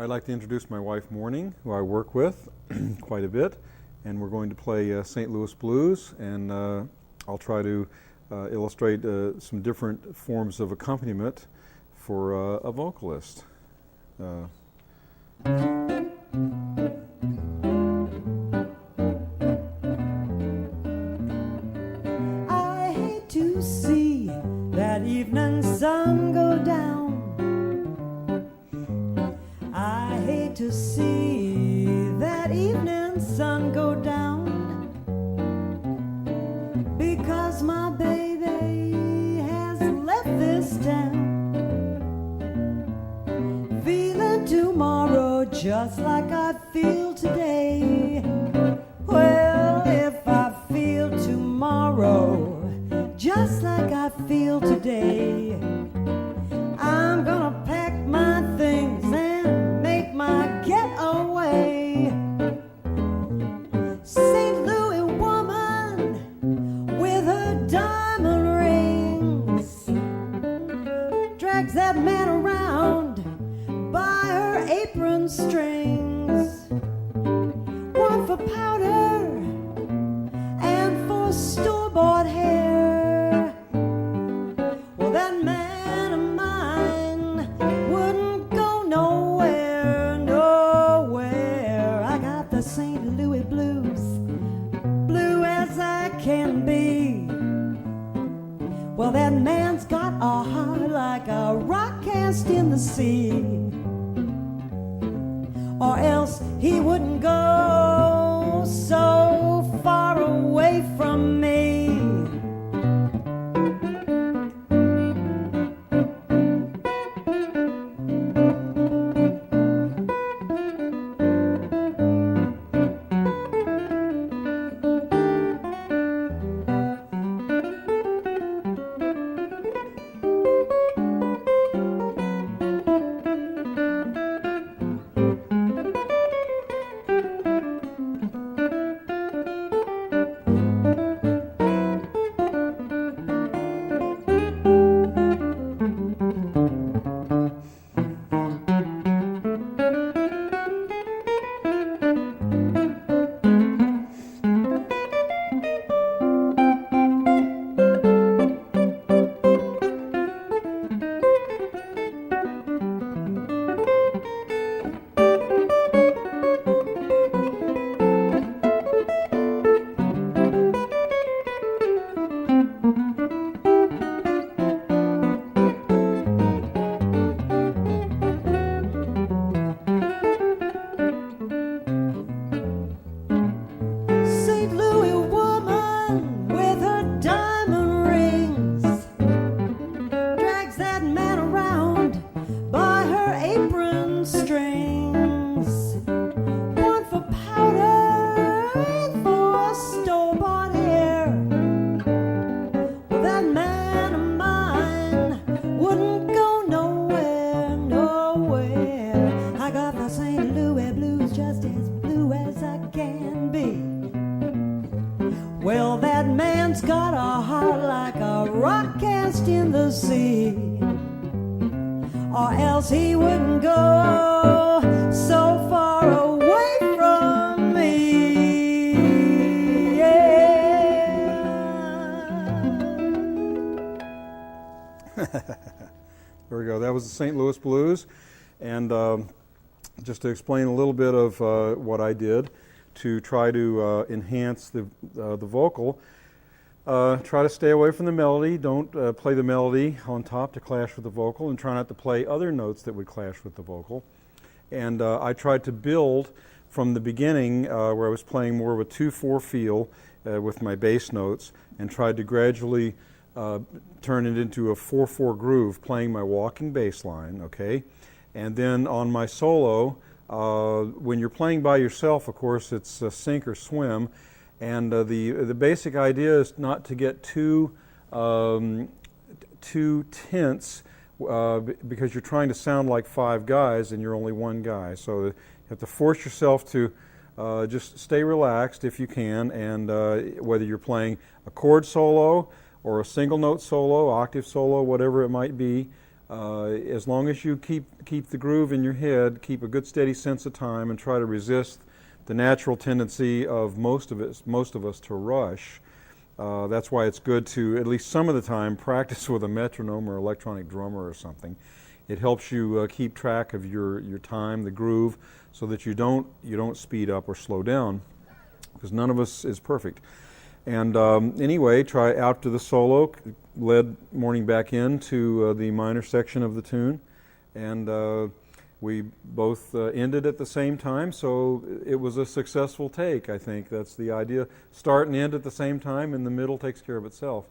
I'd like to introduce my wife, Morning, who I work with quite a bit, and we're going to play St. Louis Blues, and I'll try to illustrate some different forms of accompaniment for a vocalist. I hate to see that evening sun go down. I hate to see that evening sun go down, because my baby has left this town. Feeling tomorrow just like I feel today. Well, if I feel tomorrow just like I feel today, I'm gonna pack my things and make my getaway. St. Louis woman with her diamond rings drags that man around by her apron strings. One for powder and for store-bought hair. Well, that man of mine wouldn't go nowhere, nowhere. I got the St. Louis blues, blue as I can be. Well, that man's got a heart like a rock cast in the sea, or else he wouldn't go so far away from me. St. Louis woman with her diamond rings drags that man around by her apron strings. One for powder and for store-bought hair. Well, that man of mine wouldn't go nowhere, nowhere. I got the St. Louis blues just as blue as I can be. Well, that man's got a heart like a rock cast in the sea, or else he wouldn't go so far away from me. Yeah. There we go. That was the St. Louis Blues. And just to explain a little bit of what I did to try to enhance the vocal, try to stay away from the melody. Don't play the melody on top to clash with the vocal, and try not to play other notes that would clash with the vocal. And I tried to build from the beginning, where I was playing more of a 2/4 feel with my bass notes, and tried to gradually turn it into a 4/4 groove, playing my walking bass line, okay? And then on my solo, when you're playing by yourself, of course, it's sink or swim, and the basic idea is not to get too tense, because you're trying to sound like five guys and you're only one guy. So you have to force yourself to just stay relaxed if you can, and whether you're playing a chord solo or a single note solo, octave solo, whatever it might be, As long as you keep the groove in your head, keep a good steady sense of time, and try to resist the natural tendency of most of us to rush. That's why it's good to, at least some of the time, practice with a metronome or electronic drummer or something. It helps you keep track of your time, the groove, so that you don't speed up or slow down, because none of us is perfect. And anyway, try after the solo, led Morning back into the minor section of the tune, and we both ended at the same time, so it was a successful take, I think. That's the idea. Start and end at the same time, and the middle takes care of itself.